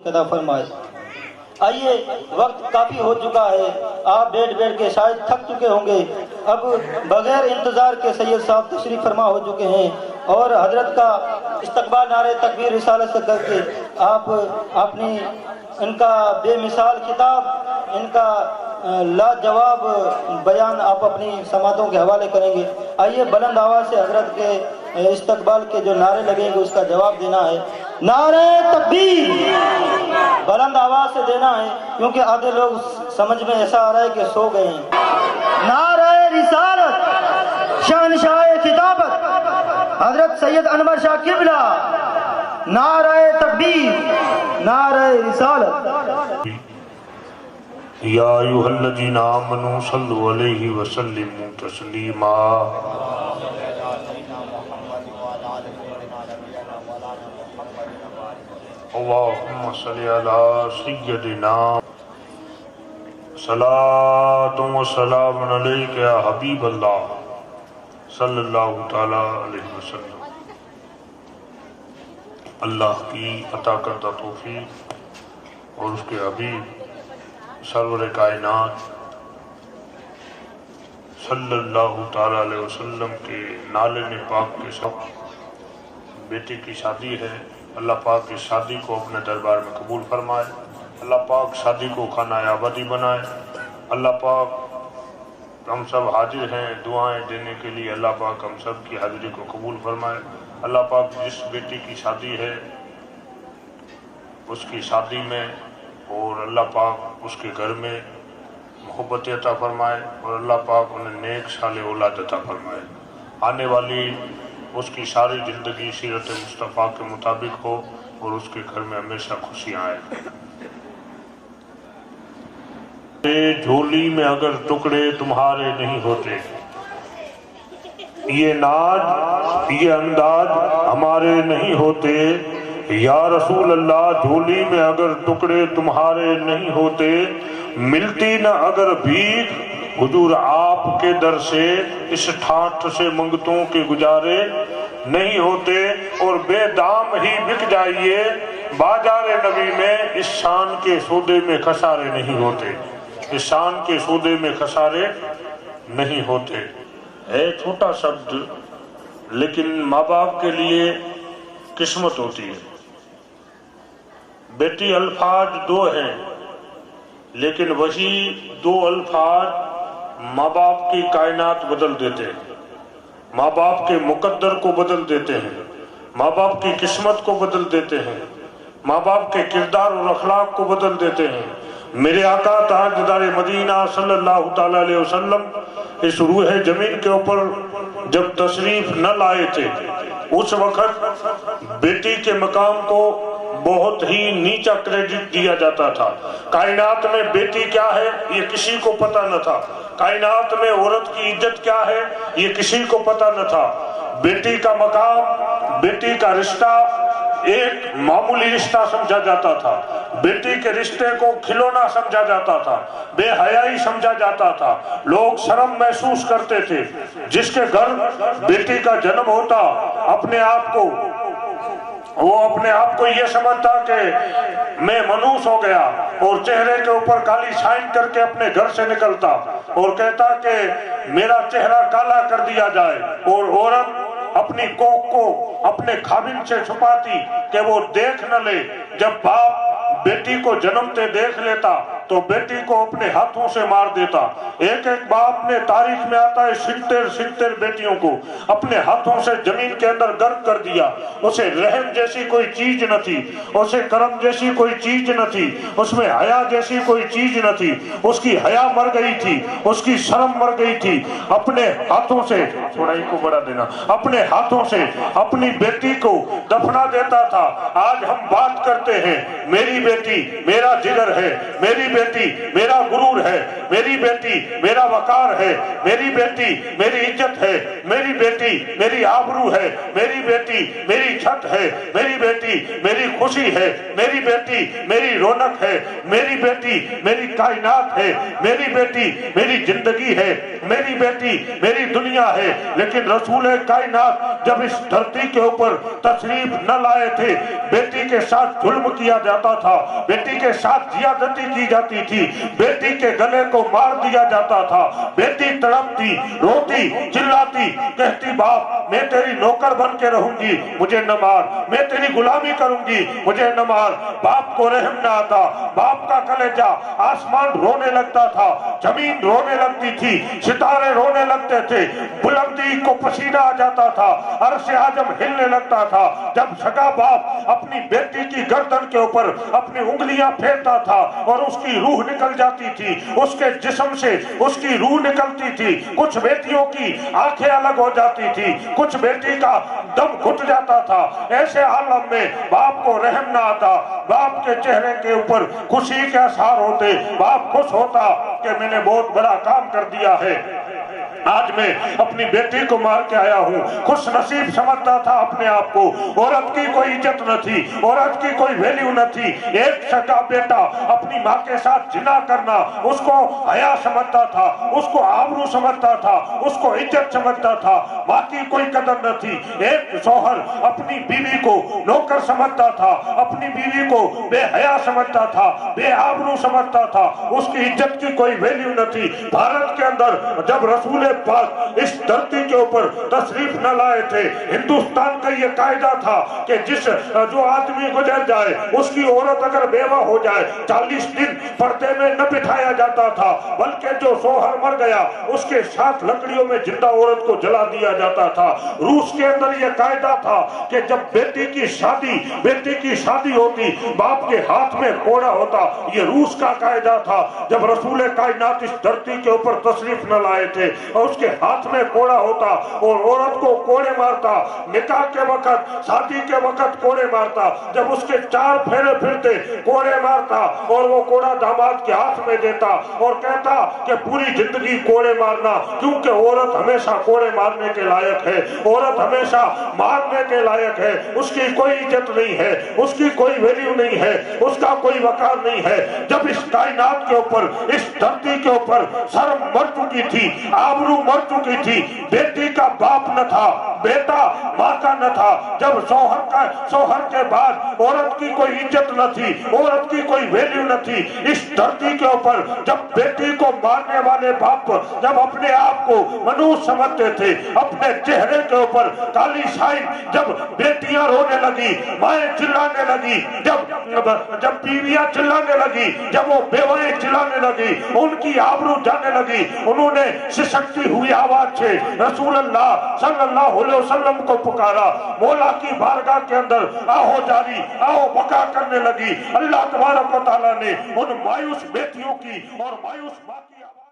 عطا فرمائے۔ آئیے، وقت کافی ہو چکا ہے، آپ بیٹھ بیٹھ کے شاید تھک چکے ہوں گے، اب بغیر انتظار کے سید صاحب تشریف فرما ہو چکے ہیں اور حضرت کا استقبال نعرہ تکبیر رسالت سے کر کے آپ اپنی ان کا بے مثال خطاب، ان کا لاجواب بیان آپ اپنی سماعتوں کے حوالے کریں گے۔ آئیے بلند آواز سے حضرت کے استقبال کے جو نعرے لگیں گے اس کا جواب دینا ہے۔ نعرہ تکبیر بلند آواز سے دینا ہے، کیونکہ آدھے لوگ سمجھ میں ایسا آ رہا ہے کہ سو گئے ہیں۔ نعرہ رسالت شہنشاہ خطابت حضرت سید انور شاہ قبلہ، نعرہ تکبیر، نعرہ رسالت۔ یا ایھا الذین آمنوا صلوا علیہ وسلموا تسلیما۔ اللہم صلی علی سیدنا، صلاۃ و سلام علیک یا حبیب اللہ صلی اللہ تعالی علیہ وسلم۔ اللہ کی عطا کردہ توفیق اور اس کے حبیب سرور کائنات صلی اللہ تعالی علیہ وسلم کے نالے پاک کے ساتھ بیٹے کی شادی ہے۔ اللہ پاک اس شادی کو اپنے دربار میں قبول فرمائے، اللہ پاک شادی کو خانہ آبادی بنائے، اللہ پاک ہم سب حاضر ہیں دعائیں دینے کے لیے، اللہ پاک ہم سب کی حاضری کو قبول فرمائے۔ اللہ پاک جس بیٹی کی شادی ہے اس کی شادی میں اور اللہ پاک اس کے گھر میں محبت عطا فرمائے اور اللہ پاک انہیں نیک صالح اولاد عطا فرمائے۔ آنے والی اس کی ساری زندگی سیرت مصطفیٰ کے مطابق ہو اور اس کے گھر میں ہمیشہ خوشیاں آئے۔ جھولی میں اگر ٹکڑے تمہارے نہیں ہوتے، یہ ناز یہ انداز ہمارے نہیں ہوتے، یا رسول اللہ جھولی میں اگر ٹکڑے تمہارے نہیں ہوتے، ملتی نہ اگر بھیک حضور آپ کے در سے، اس ٹھاٹھ سے منگتوں کے گزارے نہیں ہوتے، اور بے دام ہی بک جائیے بازار نبی میں، اس شان کے سودے میں خسارے نہیں ہوتے، اس شان کے سودے میں خسارے نہیں ہوتے۔ ہے چھوٹا شبد لیکن ماں باپ کے لیے قسمت ہوتی ہے۔ بیٹی الفاظ دو ہیں لیکن وہی دو الفاظ ماں باپ کی کائنات بدل دیتے ہیں، ماں باپ کے مقدر کو بدل دیتے ہیں، ماں باپ کی قسمت کو بدل دیتے ہیں، ماں باپ کے کردار اور اخلاق کو بدل دیتے ہیں۔ میرے آقا تاجدار مدینہ صلی اللہ تعالیٰ علیہ وسلم اس روح زمین کے اوپر جب تشریف نہ لائے تھے، اس وقت بیٹی کے مقام کو بہت ہی نیچا کریڈٹ دیا جاتا تھا۔ کائنات میں بیٹی کیا ہے یہ کسی کو پتہ نہ تھا، کائنات میں عورت کی عزت کیا ہے یہ کسی کو پتہ نہ تھا۔ بیٹی کا مقام، بیٹی کا رشتہ ایک معمولی رشتہ سمجھا جاتا تھا، بیٹی کے رشتے کو کھلونا سمجھا جاتا تھا، بے حیائی سمجھا جاتا تھا، لوگ شرم محسوس کرتے تھے۔ جس کے گھر بیٹی کا جنم ہوتا وہ اپنے آپ کو یہ سمجھتا کہ میں منوس ہو گیا، اور چہرے کے اوپر کالی شائن کر کے اپنے گھر سے نکلتا اور کہتا کہ میرا چہرہ کالا کر دیا جائے، اور عورت اپنی کوکھ کو اپنے خاوند سے چھپاتی کہ وہ دیکھ نہ لے۔ جب باپ بیٹی کو جنمتے دیکھ لیتا تو بیٹی کو اپنے ہاتھوں سے مار دیتا۔ ایک ایک باپ نے تاریخ میں آتا ہے 70 بیٹیوں کو اپنے ہاتھوں سے زمین کے اندر غرق کر دیا۔ اسے رحم جیسی کوئی چیز نہ تھی، اسے کرم جیسی کوئی چیز نہ تھی، اس میں حیا جیسی کوئی چیز نہ تھی۔ اس کی حیا مر گئی تھی، اس کی شرم مر گئی تھی۔ اپنے ہاتھوں سے تھوڑا ہی کو بڑھا دینا، اپنے ہاتھوں سے اپنی بیٹی کو دفنا دیتا تھا۔ آج ہم بات کرتے ہیں میری بیٹی میرا جگر ہے، میری بیٹی میرا غرور ہے، میری بیٹی میرا وقار ہے، میری بیٹی میری عزت ہے، میری بیٹی میری آبرو ہے، میری بیٹی میری چھت ہے، میری بیٹی میری خوشی ہے، میری بیٹی میری رونق ہے، میری بیٹی میری کائنات ہے، میری بیٹی میری زندگی ہے، میری بیٹی میری دنیا ہے۔ لیکن رسول کائنات جب اس دھرتی کے اوپر تشریف نہ لائے تھے، بیٹی کے ساتھ ظلم کیا جاتا تھا، بیٹی کے ساتھ زیادتی کی جاتی تھی، بیٹی کے گلے کو مار دیا جاتا تھا، بیٹی تڑپتی روتی چلاتی کہتی باپ میں تیری نوکر بن کے رہوں گی مجھے نہ مار، میں تیری غلامی کروں گی مجھے نہ مار۔ باپ کو رحم نہ آتا، باپ کا کلیجہ آسمان رونے لگتا تھا، زمین رونے لگتی تھی، ستارے رونے لگتے تھے، بلندی کو پسینہ آ جاتا تھا، عرش اعظم ہلنے لگتا تھا جب سگا باپ اپنی بیٹی کی گردن کے اوپر اپنی انگلیاں پھیرتا تھا اور اس کی روح نکل جاتی تھی، اس کے جسم سے اس کی روح نکلتی تھی۔ کچھ بیٹیوں کی آنکھیں الگ ہو جاتی تھی، کچھ بیٹی کا دم گھٹ جاتا تھا۔ ایسے عالم میں باپ کو رحم نہ آتا، باپ کے چہرے کے اوپر خوشی کے اثار ہوتے، باپ خوش ہوتا کہ میں نے بہت بڑا کام کر دیا ہے، آج میں اپنی بیٹی کو مار کے آیا ہوں۔ خوش نصیب سمجھتا تھا اپنے آپ کو، عورت کی کوئی عزت نہ تھی، عورت کی کوئی ویلیو نہ تھی۔ ایک سگا بیٹا اپنی ماں کے ساتھ زنا کرنا اس کو حیا سمجھتا تھا، اس کو آبرو سمجھتا تھا، اس کو عزت سمجھتا تھا، ماں کی کوئی قدر نہ تھی۔ ایک شوہر اپنی بیوی کو نوکر سمجھتا تھا، اپنی بیوی کو بے حیا سمجھتا تھا، بے آبرو سمجھتا تھا، اس کی عزت کی کوئی ویلیو نہ تھی۔ بھارت کے اندر جب رسول پاک اس دھرتی کے اوپر تشریف نہ لائے تھے، ہندوستان کا یہ قاعدہ تھا کہ جو آدمی گزر جائے اس کی عورت اگر بیوہ ہو جائے 40 دن پردے میں نہ بٹھایا جاتا تھا، بلکہ جو شوہر مر گیا اس کے ساتھ لکڑیوں میں زندہ عورت کو جلا دیا جاتا تھا۔ روس کے اندر یہ قاعدہ تھا کہ جب بیٹی کی شادی ہوتی باپ کے ہاتھ میں کوڑا ہوتا۔ یہ روس کا قاعدہ تھا جب رسول کائنات اس دھرتی کے اوپر تشریف نہ لائے تھے، اور اس کے ہاتھ میں کوڑا ہوتا اور عورت کو کوڑے مارتا، نکاح کے وقت شادی کے وقت کوڑے مارتا، جب اس کے 4 پھیرے پھرتے کوڑے مارتا اور وہ کوڑا داماد کے ہاتھ میں دیتا اور کہتا کہ پوری زندگی کوڑے مارنا، کیونکہ عورت ہمیشہ کوڑے مارنے کے لائق ہے، عورت ہمیشہ مارنے کے لائق ہے، اس کی کوئی عزت نہیں ہے، اس کی کوئی ویلیو نہیں ہے، اس کا کوئی وقار نہیں ہے۔ جب اس کائنات کے اوپر اس دھرتی کے اوپر شرم مر چکی تھی، آبرو مر چکی تھی، بیٹی کا باپ نہ تھا، بیٹا ماں کا نہ تھا، جب شوہر کے بعد عورت کی کوئی عزت نہ تھی، عورت کی کوئی ویلیو نہ تھی، اس دھرتی کے اوپر جب بیٹی کو مارنے والے باپ جب اپنے آپ کو منوس سمجھتے تھے، اپنے چہرے کے اوپر کالی شائی، جب بیٹیاں رونے لگی، مائیں چلانے لگی، جب بیویاں چلانے لگی، جب وہ بیوائیں چلانے لگی، ان کی آبرو جانے لگی، انہوں نے سسکتی ہوئی آواز سے رسول اللہ صلی اللہ علیہ وسلم کو پکارا، مولا کی بارگاہ کے اندر آہو جاری آہو بکا کرنے لگی۔ اللہ تبارک و تعالیٰ نے ان مایوس بیٹیوں کی اور مایوس ماں کی آواز